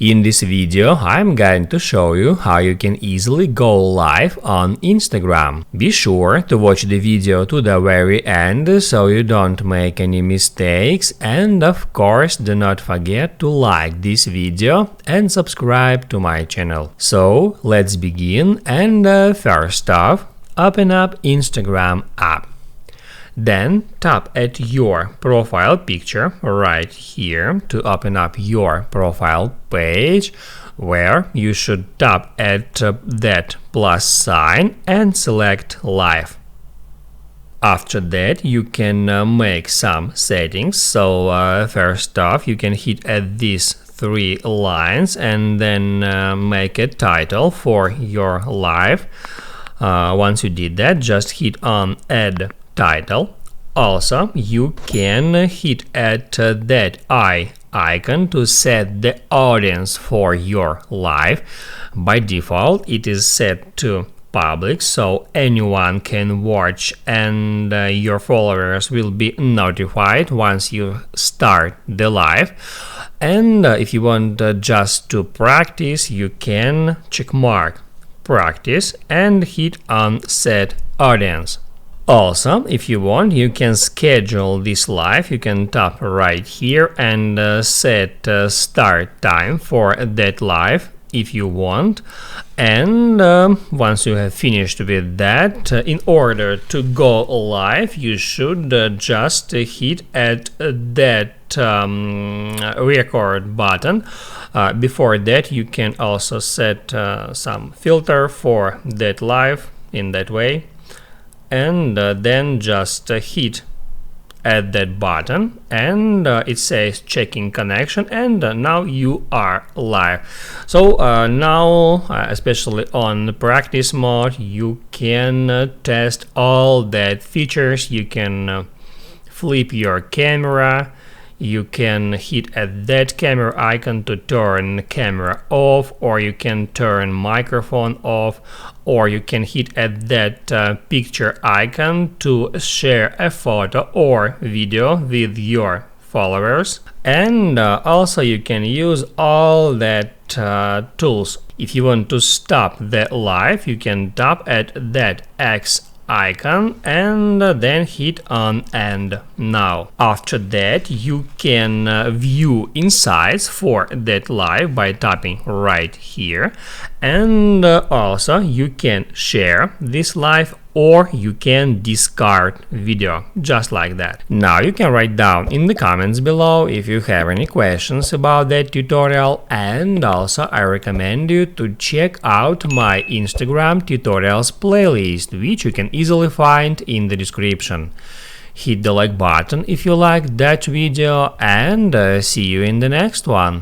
In this video, I'm going to show you how you can easily go live on Instagram. Be sure to watch the video to the very end so you don't make any mistakes, and of course do not forget to like this video and subscribe to my channel. So let's begin, and first off, open up Instagram app. Then tap at your profile picture right here to open up your profile page, where you should tap at that plus sign and select live. After that, you can make some settings. So first off, you can hit at these three lines and then make a title for your live. Once you did that, just hit on add title. Also, you can hit at that eye icon to set the audience for your live. By default, it is set to public, so anyone can watch, and your followers will be notified once you start the live. And if you want just to practice, you can check mark practice and hit on set audience. Also, if you want, you can schedule this live. You can tap right here and set start time for that live if you want. And once you have finished with that, in order to go live, you should just hit at that record button. Before that, you can also set some filter for that live in that way. And then just hit at that button, and it says checking connection, and now you are live. So now, especially on the practice mode, you can test all that features. You can flip your camera. You can hit at that camera icon to turn camera off, or you can turn microphone off, or you can hit at that picture icon to share a photo or video with your followers. And also you can use all that tools. If you want to stop the live, you can tap at that X icon and then hit on end now. After that, you can view insights for that live by tapping right here, and also you can share this live, or you can discard video, just like that. Now you can write down in the comments below if you have any questions about that tutorial, and also I recommend you to check out my Instagram tutorials playlist, which you can easily find in the description. Hit the like button if you liked that video, and see you in the next one.